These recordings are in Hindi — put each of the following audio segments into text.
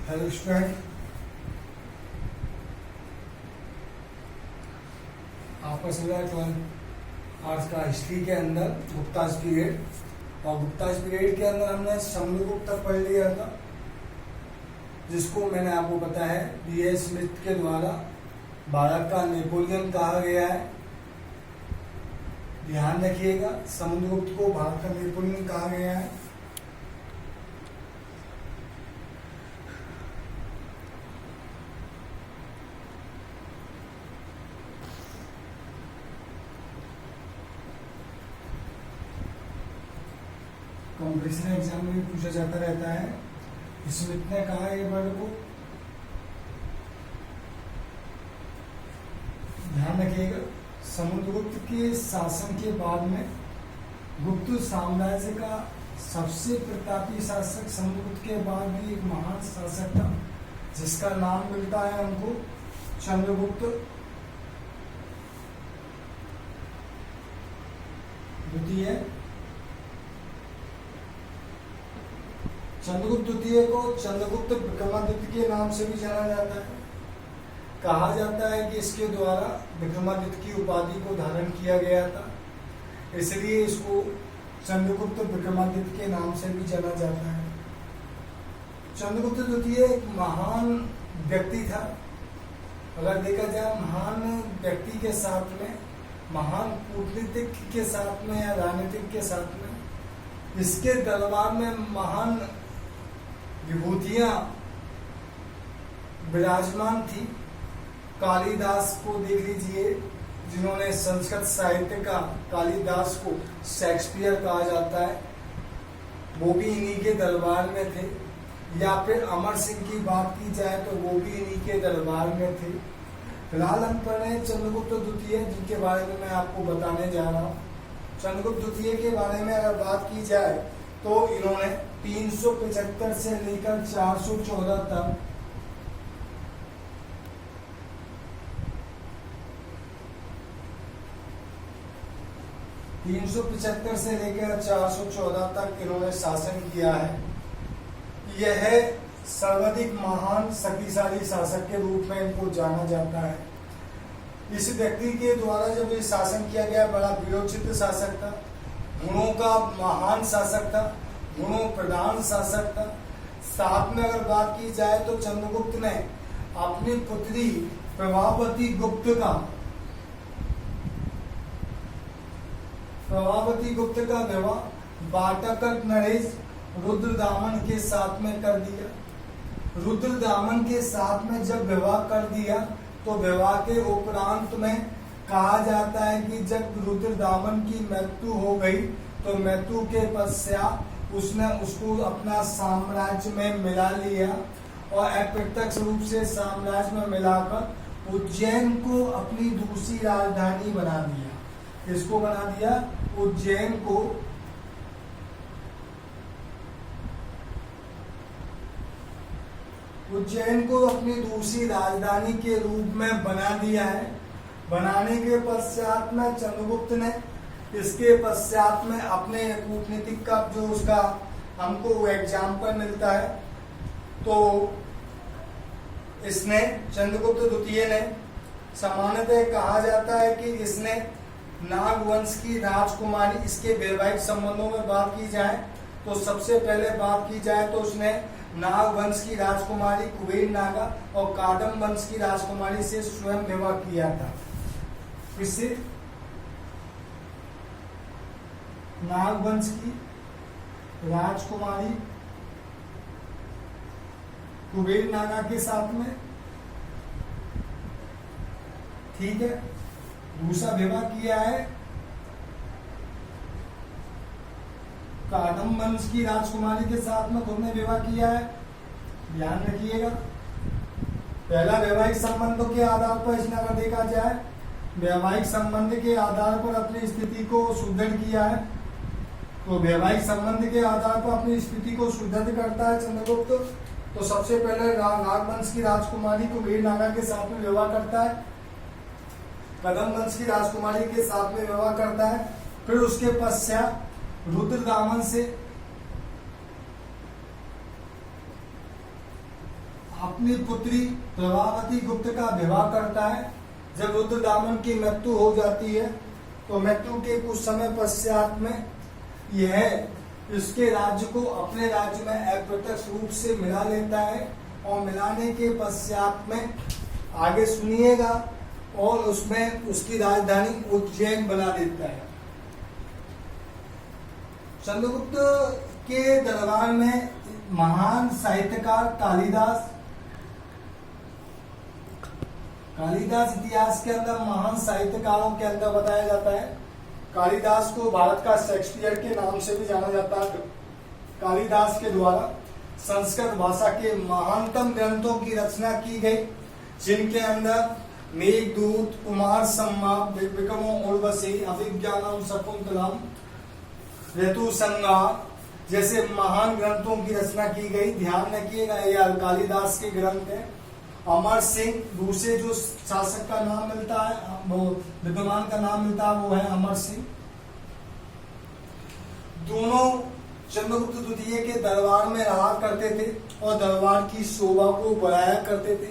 हेलो स्टूडेंट, आपका सभी ट्वेल्थ आर्ट्स का हिस्ट्री के अंदर गुप्ताज पीरियड, और गुप्ताज पीरियड के अंदर हमने समुद्रगुप्त तक पढ़ लिया था, जिसको मैंने आपको बताया है B.A. स्मिथ के द्वारा भारत का नेपोलियन कहा गया है। ध्यान रखिएगा, समुद्रगुप्त को भारत का नेपोलियन कहा गया है। कॉम्पिटिशन एग्जाम में भी पूछा जाता रहता है। स्मिथ ने कहा ये वर्ड को, ध्यान रखिएगा। समुद्रगुप्त के शासन के बाद में गुप्त साम्राज्य का सबसे प्रतापी शासक समुद्रगुप्त के बाद भी एक महान शासक था, जिसका नाम मिलता है हमको चंद्रगुप्त द्वितीय। चंद्रगुप्त द्वितीय को चंद्रगुप्त विक्रमादित्य के नाम से भी जाना जाता है। कहा जाता है कि इसके द्वारा विक्रमादित्य की उपाधि को धारण किया गया था, इसलिए इसको चंद्रगुप्त विक्रमादित्य के नाम से भी जाना जाता है। चंद्रगुप्त द्वितीय एक महान व्यक्ति था। अगर देखा जाए, महान व्यक्ति के साथ में, महान कूटनीतिज्ञ के साथ में या राजनीतिक के साथ में, इसके दरबार में महान विभूतियां विराजमान थी। कालिदास को देख लीजिए, जिन्होंने संस्कृत साहित्य का, कालिदास को शेक्सपियर कहा जाता है, वो भी इन्हीं के दरबार में थे। या फिर अमर सिंह की बात की जाए तो वो भी इन्हीं के दरबार में थे। फिलहाल हम पढ़ रहे हैं चंद्रगुप्त द्वितीय, जिनके बारे में मैं आपको बताने जा रहा हूँ। चंद्रगुप्त द्वितीय के बारे में अगर बात की जाए तो इन्होंने 375 से लेकर 414 तक से लेकर 414 तक इन्होंने शासन किया है। यह सर्वाधिक महान शक्तिशाली शासक के रूप में इनको जाना जाता है। इस व्यक्ति के द्वारा जब ये शासन किया गया, बड़ा वीरोचित शासक था, गुणों का महान शासक था, गुणों प्रधान शासक था। साथ में अगर बात की जाए तो चंद्रगुप्त ने अपनी पुत्री प्रभावती गुप्त का विवाह वाटाकर नरेश रुद्रदामन के साथ में कर दिया। रुद्रदामन के साथ में जब विवाह कर दिया तो विवाह के उपरांत में कहा जाता है कि जब रुद्रदामन की मृत्यु हो गई तो मृत्यु के पश्चात उसने उसको अपना साम्राज्य में मिला लिया, और अप्रत्यक्ष रूप से साम्राज्य में मिलाकर उज्जैन को अपनी दूसरी राजधानी बना दिया। इसको बना दिया, उज्जैन को अपनी दूसरी राजधानी के रूप में बना दिया है। बनाने के पश्चात में चंद्रगुप्त ने इसके पश्चात में अपने कूटनीतिक का जो उसका हमको एग्जाम्पल मिलता है, तो इसने चंद्रगुप्त द्वितीय ने सामान्यतः कहा जाता है कि इसने नागवंश की राजकुमारी, इसके वैवाहिक संबंधों में बात की जाए तो सबसे पहले बात की जाए तो उसने नागवंश की राजकुमारी कुबेर नागा और कादम वंश की राजकुमारी से स्वयं विवाह किया था। इससे नागवंश की राजकुमारी कुबेर नागा के साथ में, ठीक है। दूसरा विवाह किया है कादम वंश की राजकुमारी के साथ में, खुद ने विवाह किया है। ध्यान रखिएगा, पहला वैवाहिक संबंधों के आधार पर इसने अगर देखा जाए, वैवाहिक संबंध के आधार पर अपनी स्थिति को सुदृढ़ किया है। तो वैवाहिक संबंध के आधार पर अपनी स्थिति को सुदृढ़ करता है चंद्रगुप्त। तो सबसे पहले नागवंश की राजकुमारी कुबेर नागा के साथ में विवाह करता है, कदम वंश की राजकुमारी के साथ में विवाह करता है। फिर उसके पश्चात रुद्रदामन से अपनी पुत्री प्रभावती गुप्त का विवाह करता है। जब रुद्रदामन की मृत्यु हो जाती है तो मृत्यु के कुछ समय पश्चात में यह इसके राज्य को अपने राज्य में अप्रत्यक्ष रूप से मिला लेता है और मिलाने के पश्चात में आगे सुनिएगा और उसमें उसकी राजधानी उज्जैन बना देता है। चंद्रगुप्त के दरबार में महान साहित्यकार कालिदास इतिहास के अंदर महान साहित्यकारों के अंदर बताया जाता है। कालिदास को भारत का शेक्सपियर के नाम से भी जाना जाता है। कालिदास के द्वारा संस्कृत भाषा के महानतम ग्रंथों की रचना की गई, जिनके अंदर मेघदूत, कुमार सम्भव, विक्रमो उर्वशी, अभिज्ञानम शकुंतलम, ऋतुसंहार जैसे महान ग्रंथों की रचना की गई। ध्यान रखिएगा यह कालिदास के ग्रंथ है। अमर सिंह दूसरे जो शासक का नाम मिलता है, वो विद्वान का नाम मिलता है, वो है अमर सिंह। दोनों चंद्रगुप्त द्वितीय के दरबार में रहा करते थे और दरबार की शोभा को बढ़ाया करते थे।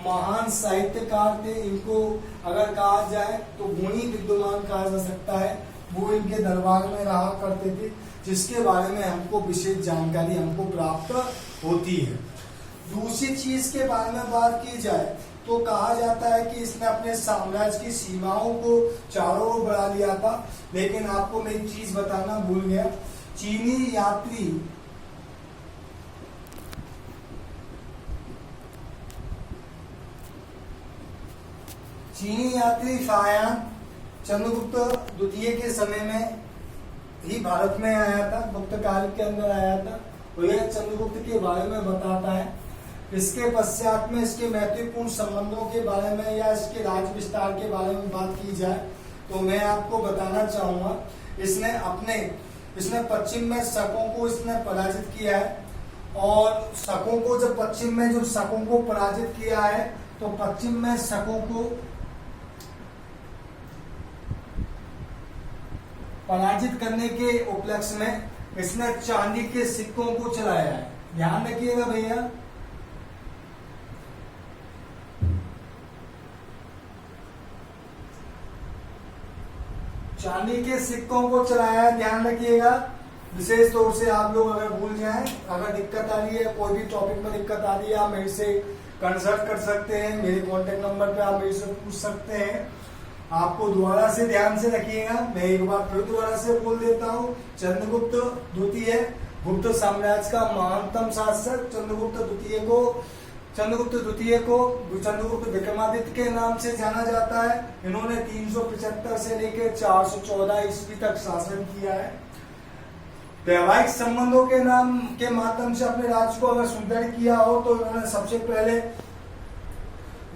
महान साहित्यकार थे। इनको अगर कहा जाए तो गुणी विद्वान कहा जा सकता है। वो इनके दरबार में रहा करते थे, जिसके बारे में हमको विशेष जानकारी हमको प्राप्त होती है। दूसरी चीज के बारे में बात की जाए तो कहा जाता है कि इसने अपने साम्राज्य की सीमाओं को चारों ओर बढ़ा लिया था। लेकिन आपको मैं एक चीज बताना भूल गया। चीनी यात्री फायान चंद्रगुप्त द्वितीय के समय में ही भारत में आया था, गुप्त काल के अंदर आया था। और यह चंद्रगुप्त के बारे में बताता है। इसके पश्चात में इसके महत्वपूर्ण संबंधों के बारे में या इसके राज्य विस्तार के बारे में बात की जाए तो मैं आपको बताना चाहूंगा, इसने पश्चिम में शकों को इसने पराजित किया है। और शकों को जब पश्चिम में जब शकों को पराजित किया है तो पश्चिम में शकों को पराजित करने के उपलक्ष्य में इसने चांदी के सिक्कों को चलाया है। ध्यान रखिएगा भैया। चांदी के सिक्कों को चलाया है, ध्यान रखिएगा। विशेष तौर से आप लोग अगर भूल जाएं, अगर दिक्कत आ रही है, कोई भी टॉपिक में दिक्कत आ रही है, आप मेरे से कंसल्ट कर सकते हैं। मेरे कॉन्टेक्ट नंबर पे आप मेरे से पूछ सकते हैं। आपको दोबारा से ध्यान से रखिएगा। मैं एक बार फिर दोबारा से बोल देता हूँ। चंद्रगुप्त द्वितीय गुप्त साम्राज्य का महानतम शासक। चंद्रगुप्त द्वितीय को चंद्रगुप्त विक्रमादित्य के नाम से जाना जाता है। इन्होंने 375 से लेकर 414 ईस्वी तक शासन किया है। वैवाहिक संबंधों के माध्यम से अपने राज्य को अगर सुदृढ़ किया हो तो इन्होंने सबसे पहले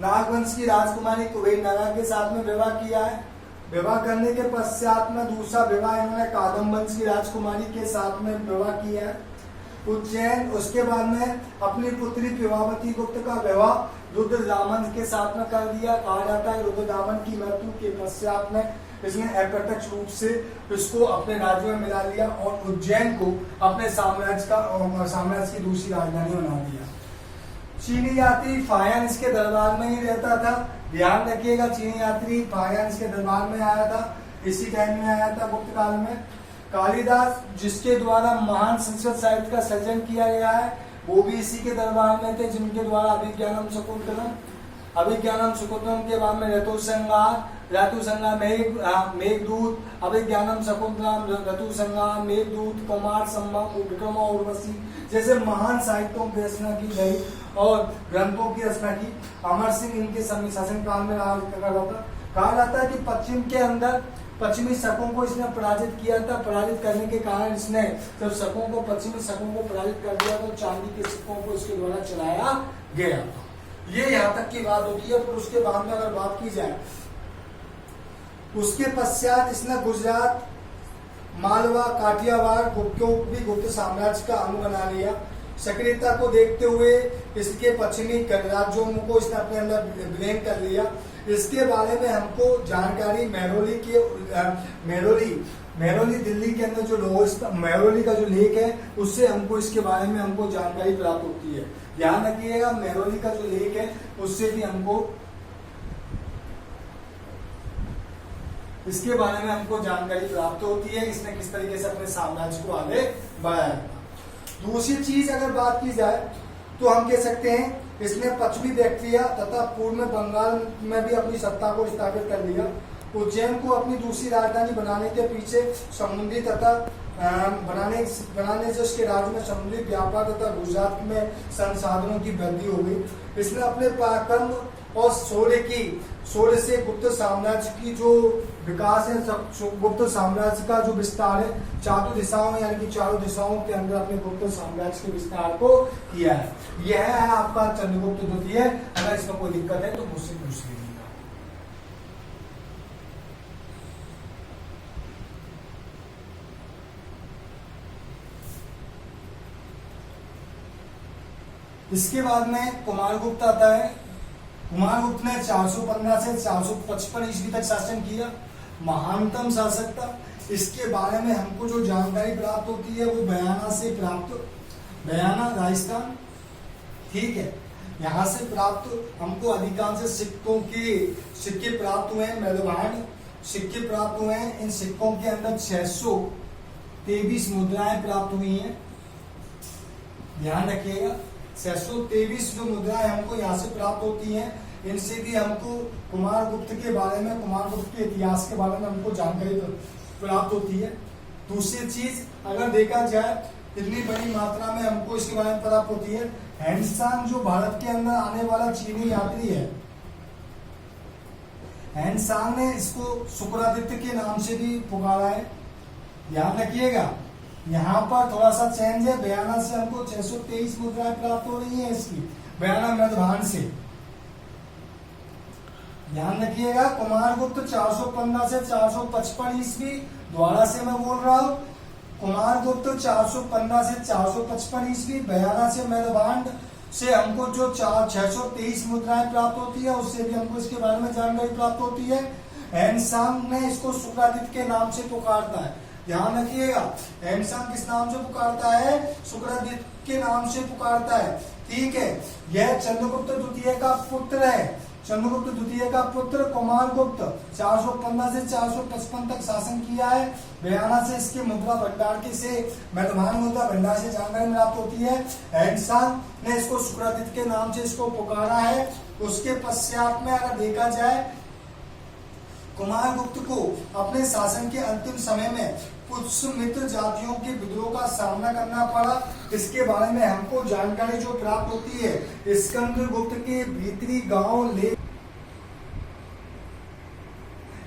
नागवंश की राजकुमारी कुबेरनागा के साथ में विवाह किया है। विवाह करने के पश्चात में दूसरा विवाह इन्होंने कादम्ब वंश की राजकुमारी के साथ में विवाह किया है उज्जैन। उसके बाद में अपनी पुत्री प्रभावती गुप्त का विवाह रुद्रदामन के साथ में कर दिया। कहा जाता है रुद्रदामन की मृत्यु के पश्चात में इसने अप्रत्यक्ष रूप से इसको अपने राज्य में मिला लिया और उज्जैन को अपने साम्राज्य की दूसरी राजधानी बना दिया। चीनी यात्री फायान इसके दरबार में ही रहता था। ध्यान रखिएगा, चीनी यात्री फायान इसके दरबार में आया था, इसी टाइम में आया था गुप्त काल में। कालिदास जिसके द्वारा महान संस्कृत साहित्य का सृजन किया गया है वो भी इसी के दरबार में थे, जिनके द्वारा अभिज्ञानम शकुंतलम के बाद में ऋतुसंहार मेघदूत, अभिज्ञानम शकुंतलम, ऋतुसंहार, मेघदूत, कुमार सम्भव, विक्रम और उर्वशी जैसे महान साहित्यों की रचना की गई और ग्रंथों की रचना की। अमर सिंह इनके शासन काल में राज कर रहा था। कहा जाता है कि पश्चिम के अंदर पश्चिमी शकों को इसने पराजित किया था। पराजित करने के कारण इसने जब पश्चिमी शकों को पराजित कर दिया तो चांदी के सिक्कों को इसके द्वारा चलाया गया। ये यहाँ तक की बात होती है। फिर उसके बाद में अगर बात की जाए उसके पश्चात इसने गुजरात, मालवा, काठियावाड़ भी गुप्त साम्राज्य का अंग बना लिया। सक्रियता को देखते हुए इसके पश्चिमी राज्यों को इसने अपने अंदर विलीन कर लिया। इसके बारे में हमको जानकारी मेहरौली मेहरौली दिल्ली के अंदर जो लोएस्ट मेहरौली का जो लेक है उससे हमको इसके बारे में हमको जानकारी प्राप्त होती है। ध्यान रखिएगा, मेहरौली का जो लेक है उससे भी हमको इसके बारे में हमको जानकारी प्राप्त होती है, इसने किस तरीके से अपने साम्राज्य को आगे बढ़ाया। दूसरी चीज अगर बात की जाए तो हम कह सकते हैं इसने पश्चिमी बैक्ट्रिया तथा पूर्व में बंगाल में भी अपनी सत्ता को स्थापित कर लिया। उज्जैन को अपनी दूसरी राजधानी बनाने के पीछे समुद्री तथा बनाने से उसके राज्य में समुद्री व्यापार तथा गुजरात में संसाधनों की वृद्धि हो गई। इसने अपने पराक्रम और शौर्य से गुप्त साम्राज्य की जो विकास है, गुप्त साम्राज्य का जो विस्तार है चारों दिशाओं यानी कि चारों दिशाओं के अंदर अपने गुप्त साम्राज्य के विस्तार को किया है। यह है आपका चंद्रगुप्त द्वितीय। अगर इसमें कोई दिक्कत है तो मुझसे पूछ लीजिएगा। इसके बाद में कुमारगुप्त आता है। कुमारगुप्त ने 415 से 455 ईस्वी तक शासन किया, महानतम शासक था। इसके बारे में हमको जो जानकारी प्राप्त होती है वो बयाना से प्राप्त, बयाना राजस्थान, ठीक है, यहाँ से प्राप्त हमको अधिकांश सिक्के प्राप्त हुए हैं, मेलवाड़ सिक्के प्राप्त हुए हैं। इन सिक्कों के अंदर 623 मुद्राएं प्राप्त हुई हैं। ध्यान रखिएगा, 623 जो मुद्राएं हमको यहाँ से प्राप्त होती हैं, इनसे भी हमको कुमारगुप्त के बारे में, कुमारगुप्त के इतिहास के बारे में हमको जानकारी प्राप्त होती है। दूसरी चीज अगर देखा जाए इतनी बड़ी मात्रा में हमको इसके बारे में प्राप्त होती है। हैंडसांग जो भारत के अंदर आने वाला चीनी यात्री है, हैंडसांग ने इसको शुक्रादित्य के नाम से भी पुकारा है। ध्यान रखिएगा, यहाँ पर थोड़ा सा चेंज है। बयाना से हमको 623 मुद्राएं प्राप्त हो रही है इसकी, बयाना मृदभान से। ध्यान रखिएगा, कुमारगुप्त 415 से 455 ईस्वी, द्वारा से मैं बोल रहा हूं, कुमारगुप्त 415 से 455 ईस्वी, बयाना से मृदभांड से हमको जो 623 मुद्राएं प्राप्त होती है, उससे भी हमको इसके बारे में जानकारी प्राप्त होती है। हैंडसांग ने इसको शुक्रादित्य के नाम से पुकारता है। ध्यान रखिएगा, हैंडसांग किस नाम से पुकारता है? शुक्रादित्य के नाम से पुकारता है, ठीक है। यह चंद्रगुप्त द्वितीय का पुत्र है। चंद्रगुप्त द्वितीय का पुत्र कुमारगुप्त 415 से 455 तक शासन किया है। बयाना से इसके मुद्रा भंडार के से मृदभान मुद्रा भंडार से जानकारी प्राप्त होती है। हैंडसांग ने इसको शुक्रादित्य के नाम से इसको पुकारा है। उसके पश्चात में अगर देखा जाए, कुमारगुप्त को अपने शासन के अंतिम समय में पुष्यमित्र जातियों के विद्रोह का सामना करना पड़ा। इसके बारे में हमको जानकारी जो प्राप्त होती है, स्कंदगुप्त के भीतरी गांव ले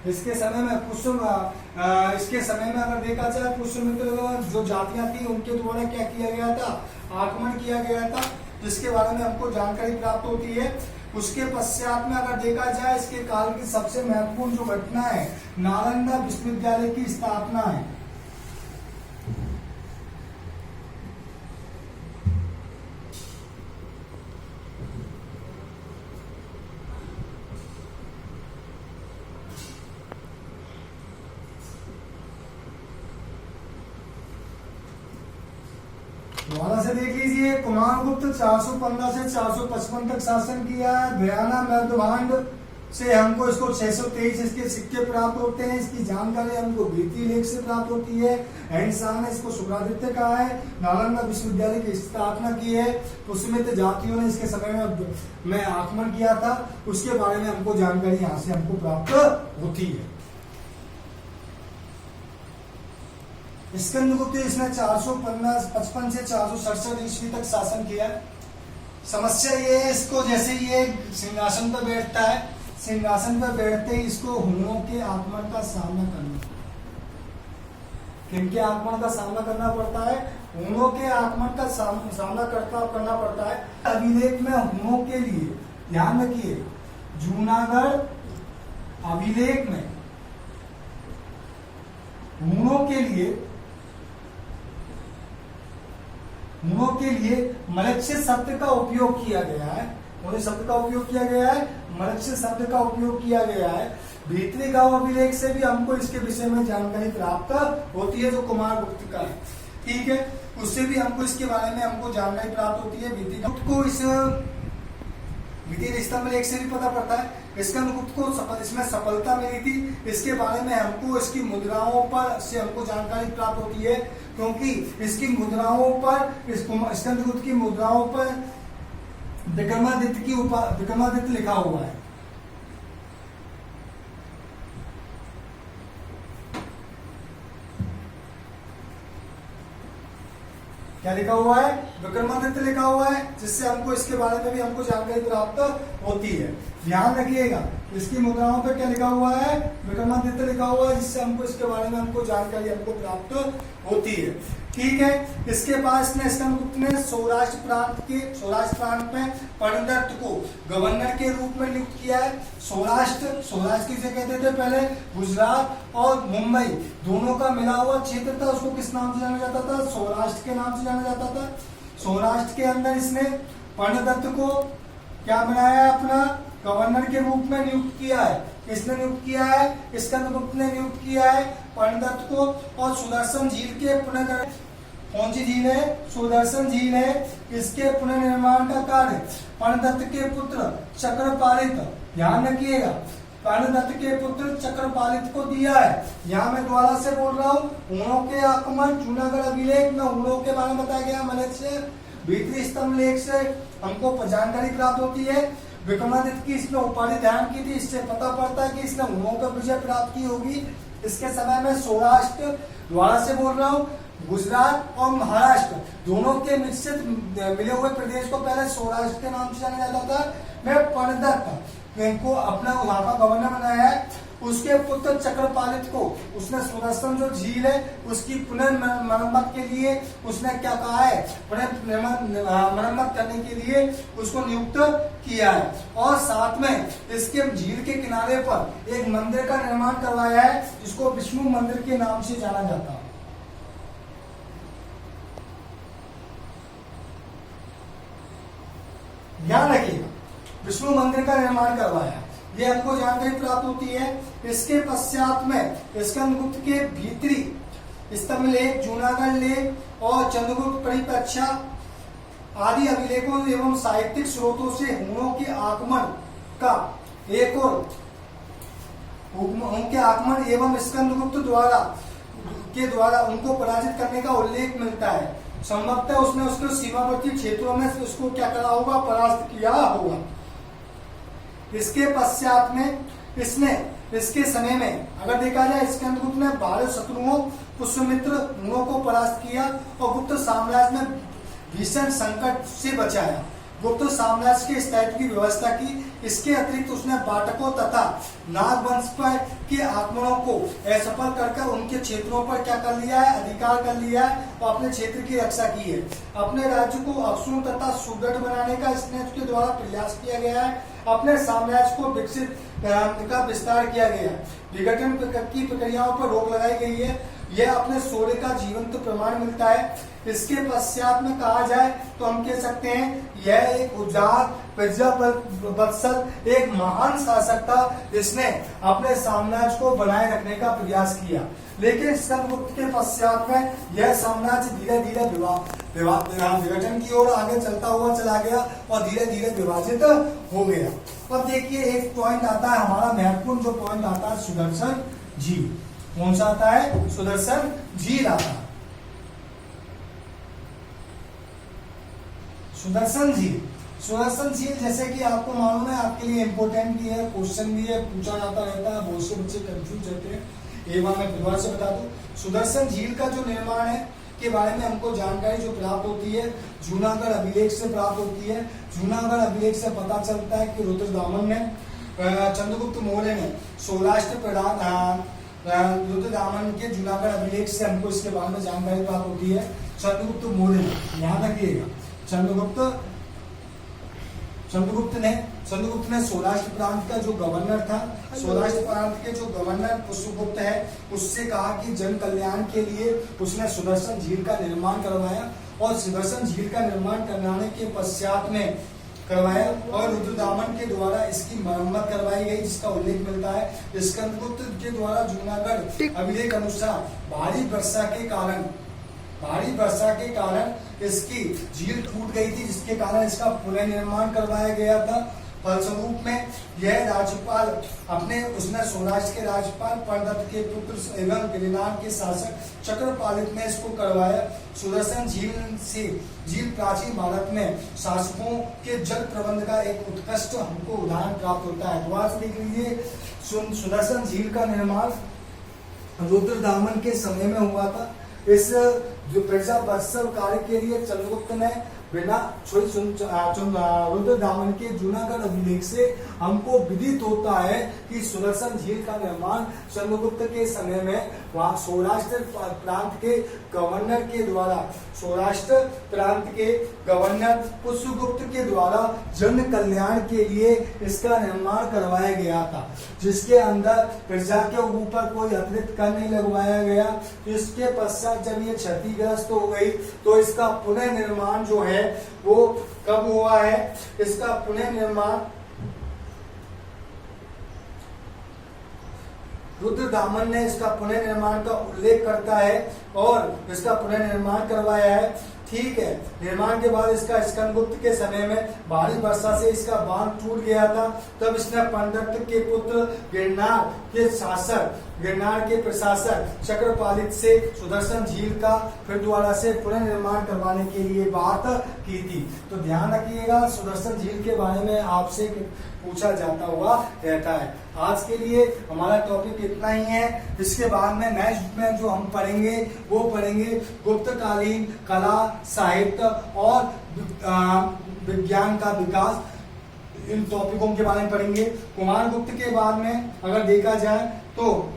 इसके समय में अगर देखा जाए, पुष्यमित्र जो जातियां थी उनके द्वारा क्या किया गया था? आक्रमण किया गया था, जिसके बारे में हमको जानकारी प्राप्त होती है। उसके पश्चात में अगर देखा जाए, इसके काल की सबसे महत्वपूर्ण जो घटना है, नालंदा विश्वविद्यालय की स्थापना है। दोबारा से देख लीजिए, कुमारगुप्त 415 से 455 तक शासन किया है। बयाना मृदभांड से हमको इसको 623 इसके सिक्के प्राप्त होते हैं। इसकी जानकारी हमको भीतरी लेख से प्राप्त होती है। हैंडसांग ने इसको शुक्रादित्य कहा है। नालंदा विश्वविद्यालय की स्थापना की है। पुष्यमित्र जातियों ने इसके समय में आक्रमण किया था, उसके बारे में हमको जानकारी यहाँ से हमको प्राप्त होती है। स्कंदगुप्त इसने 455 से 467 ईस्वी तक शासन किया। समस्या ये है, इसको जैसे ये सिंहासन पर बैठता है, सिंहासन पर बैठते ही इसको हुनों के आक्रमण का सामना करना, किनके आक्रमण का सामना करना पड़ता है? हुनों के आक्रमण का सामना करना पड़ता है। अभिलेख में हुनों के लिए, ध्यान रखिए, जूनागढ़ अभिलेख में हुनों के लिए मलक्ष्य शब्द का उपयोग किया गया है। कौन शब्द का उपयोग किया गया है? मलक्ष्य शब्द का उपयोग किया गया है। भीतरी गांव अभिलेख से भी हमको इसके विषय में जानकारी प्राप्त होती है, जो कुमारगुप्त का है, ठीक है, उससे भी हमको इसके बारे में हमको जानकारी प्राप्त होती है। भीतरी को इस द्वितीय स्तंभ लेख से भी पता पड़ता है। स्कंदगुप्त को इसमें सफलता मिली थी, इसके बारे में हमको इसकी मुद्राओं पर से हमको जानकारी प्राप्त होती है, क्योंकि इसकी मुद्राओं पर स्कंदगुप्त की मुद्राओं पर विक्रमादित्य लिखा हुआ है। क्या लिखा हुआ है? विक्रमादित्य लिखा हुआ है, जिससे हमको इसके बारे में भी हमको जानकारी प्राप्त होती है। ध्यान रखिएगा, इसकी मुद्राओं पर क्या लिखा हुआ है? विक्रमादित्य लिखा हुआ है, जिससे हमको इसके बारे में हमको जानकारी हमको प्राप्त होती है, ठीक है। इसके पास में स्कंदगुप्त ने सौराष्ट्र प्रांत में पर्णदत्त को गवर्नर के रूप में नियुक्त किया है। सौराष्ट्र किसे कहते थे पहले? गुजरात और मुंबई दोनों का मिला हुआ क्षेत्र था, उसको किस नाम से जाना जाता था? सौराष्ट्र के नाम से जाना जाता था। सौराष्ट्र के अंदर इसने पर्णदत्त को क्या बनाया? अपना गवर्नर के रूप में नियुक्त किया है। किसने नियुक्त किया है? स्कंदगुप्त ने नियुक्त किया है पर्णदत्त को। और सुदर्शन झील के पुनर्निर्माण, कौन सी झील है? सुदर्शन झील है, इसके पुनर्निर्माण का कार्य पर्णदत्त के पुत्र चक्रपालित, ध्यान रखिएगा, पर्णदत्त के पुत्र चक्रपालित को दिया है। यहाँ मैं दोबारा से बोल रहा हूँ, ऊनों के आक्रमण, जूनागढ़ अभिलेख में ऊनों के बारे में बताया गया मलेशिया। भीतरी स्तंभ लेख से हमको जानकारी प्राप्त होती है। विक्रमादित्य की इसने उपाधि ध्यान की थी, इससे पता पड़ता है कि इसने ऊनों का विजय प्राप्त की होगी। इसके समय में सौराष्ट्र, दोबारा से बोल रहा हूँ, गुजरात और महाराष्ट्र दोनों के मिश्रित मिले हुए प्रदेश को पहले सौराष्ट्र के नाम से जाना जाता था। मैं पर्णदत्त इनको अपना वहां का गवर्नर बनाया है। उसके पुत्र चक्रपालित को उसने सुदर्शन जो झील है उसकी पुनर्मरम्मत के लिए उसने क्या कहा है? पुनर्मरम्मत करने के लिए उसको नियुक्त किया है। और साथ में इसके झील के किनारे पर एक मंदिर का निर्माण करवाया है, जिसको विष्णु मंदिर के नाम से जाना जाता है। ध्यान रखिएगा, विष्णु मंदिर का निर्माण करवाया, ये हमको जानकारी प्राप्त होती है। इसके पश्चात में स्कंदगुप्त के भीतरी स्तंभ लेख, जूनागढ़ लेख और चंद्रगुप्त परिप्रेक्ष्य आदि अभिलेखों एवं साहित्यिक स्रोतों से हूणों के आगमन का एक और उनके आगमन एवं स्कंदगुप्त द्वारा उनको पराजित करने का उल्लेख मिलता है। संभवतः उसने उसके सीमावर्ती क्षेत्रों में उसको क्या करा होगा? परास्त किया होगा। इसके पश्चात में इसके समय में अगर देखा जाए, स्कंदगुप्त ने 12 शत्रुओं पुष्यमित्र हूणों को परास्त किया और गुप्त साम्राज्य में भीषण संकट से बचाया, गुप्त साम्राज्य के स्थायित्व की व्यवस्था की। इसके अतिरिक्त उसने बाटकों तथा नागवंश पर के आक्रमणों को असफल कर उनके क्षेत्रों पर क्या कर लिया है? अधिकार कर लिया है और अपने क्षेत्र की रक्षा की है। अपने राज्य को अक्षुण तथा सुदृढ़ बनाने का इसके द्वारा प्रयास किया गया है। अपने साम्राज्य को विकसित का विस्तार किया गया है। विघटन की प्रक्रियाओं पर रोक लगाई गई है। यह अपने शौर्य का जीवंत प्रमाण मिलता है। इसके पश्चात में कहा जाए तो हम कह सकते हैं यह एक उदार प्रजावत्सल एक महान शासक था, जिसने अपने साम्राज्य को बनाए रखने का प्रयास किया। लेकिन स्कंदगुप्त के पश्चात में यह साम्राज्य धीरे धीरे विघटन की ओर आगे चलता हुआ चला गया और धीरे धीरे विभाजित हो गया। अब देखिए, एक पॉइंट आता है हमारा महत्वपूर्ण, जो पॉइंट आता है सुदर्शन झील। कौन सा आता है? सुदर्शन झील आता है। सुदर्शन झील जैसे कि आपको मालूम है, आपके लिए इंपोर्टेंट भी है, क्वेश्चन भी है, पूछा जाता रहता है, बहुत से बच्चे कंफ्यूज रहते हैं। एक बार मैं दोबारा से बता दूं, सुदर्शन झील का जो निर्माण है के बारे में हमको जानकारी जो प्राप्त होती है जूनागढ़ अभिलेख से प्राप्त होती है। जूनागढ़ अभिलेख से पता चलता है कि रुद्रदामन ने, चंद्रगुप्त मौर्य ने सौराष्ट्र रुद्रदामन के जूनागढ़ अभिलेख से हमको इसके बारे में जानकारी प्राप्त होती है। चंद्रगुप्त मौर्य ने, ध्यान रखिएगा, चंद्रगुप्त ने सौराष्ट्र प्रांत का जो गवर्नर था, सौराष्ट्र प्रांत के जो गवर्नर पुष्यगुप्त है, उससे कहा कि जन कल्याण के लिए उसने सुदर्शन झील का निर्माण करवाया। और सुदर्शन झील का निर्माण करवाने के पश्चात में करवाया और रुद्रदामन के द्वारा इसकी मरम्मत करवाई गई, जिसका उल्लेख मिलता है स्कंदगुप्त के द्वारा जूनागढ़ अभिलेख अनुसार भारी वर्षा के कारण इसकी झील टूट गई थी, जिसके कारण इसका पुनर्निर्माण करवाया गया था। फलस्वरूप में यह राज्यपाल उसने सौराष्ट्र के राज्यपाल परदत्त के पुत्र एवं गिरिनार के शासक चक्रपालित ने इसको करवाया। सुदर्शन झील प्राचीन भारत में शासकों के जल प्रबंध का एक उत्कृष्ट हमको उदाहरण प्राप्त होता है। तो आज देख लीजिए, सुदर्शन झील का निर्माण रुद्रदामन के समय में हुआ था। इस जो प्रजा वत्सल कार्य के लिए चंद्रगुप्त ने बिना रुद्रदामन के जूनागढ़ अभिलेख से हमको विदित होता है कि सुदर्शन झील का निर्माण चंद्रगुप्त के समय में वहाँ सौराष्ट्र प्रांत के गवर्नर पुष्यगुप्त के द्वारा जन कल्याण के लिए इसका निर्माण करवाया गया था, जिसके अंदर प्रजा के ऊपर कोई अतिरिक्त कर नहीं लगवाया गया। इसके पश्चात जब ये क्षतिग्रस्त हो गई तो इसका पुनर्निर्माण जो है वो कब हुआ है? इसका पुनर्निर्माण रुद्रदामन ने इसका पुनर्निर्माण का उल्लेख करता है और इसका पुनर्निर्माण करवाया है। ठीक है, निर्माण के बाद इसका स्कंदगुप्त के समय में भारी वर्षा से इसका बांध टूट गया था। तब इसने परदत्त के पुत्र गिरनार के प्रशासक चक्रपालित से सुदर्शन झील का फिर दोबारा से पुनर्निर्माण करवाने के लिए बात की थी। तो ध्यान रखिएगा, सुदर्शन झील के बारे में आपसे पूछा जाता हुआ रहता है। आज के लिए हमारा टॉपिक इतना ही है। इसके बाद में नेक्स्ट में जो हम पढ़ेंगे वो पढ़ेंगे गुप्तकालीन कला, साहित्य और विज्ञान का विकास। इन टॉपिकों के बारे में पढ़ेंगे। कुमार गुप्त के बाद में अगर देखा जाए तो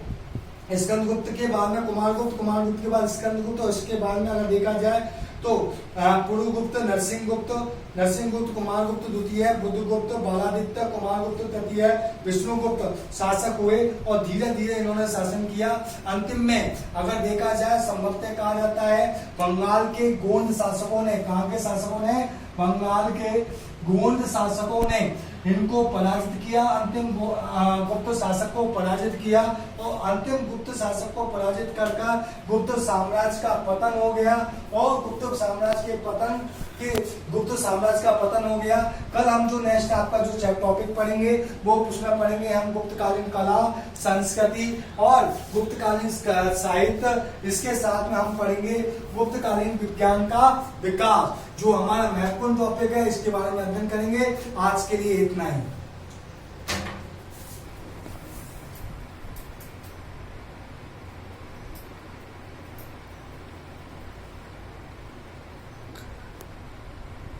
स्कंदगुप्त के बाद में कुमारगुप्त के बाद स्कंदगुप्त, और इसके बाद में अगर देखा जाए तो पुरुगुप्त, नरसिंहगुप्त, कुमारगुप्त द्वितीय, बुद्धगुप्त, बालादित्य, कुमारगुप्त तृतीय, विष्णुगुप्त शासक हुए और धीरे धीरे इन्होंने शासन किया। अंतिम में अगर देखा जाए संभवतः कहा जाता है बंगाल के गोंड शासकों ने, कहाँ के शासकों ने? बंगाल के गोंड शासकों ने इनको पराजित किया। अंतिम गुप्त शासक को पराजित किया तो अंतिम गुप्त शासक को पराजित कर गुप्त साम्राज्य का पतन हो गया और गुप्त साम्राज्य का पतन हो गया। कल हम जो नेक्स्ट आपका जो टॉपिक पढ़ेंगे वो उसमें पढ़ेंगे हम गुप्तकालीन कला, संस्कृति और गुप्तकालीन साहित्य। इसके साथ में हम पढ़ेंगे गुप्तकालीन विज्ञान का विकास, जो हमारा महत्वपूर्ण टॉपिक है। इसके बारे में अध्ययन करेंगे। आज के लिए इतना ही।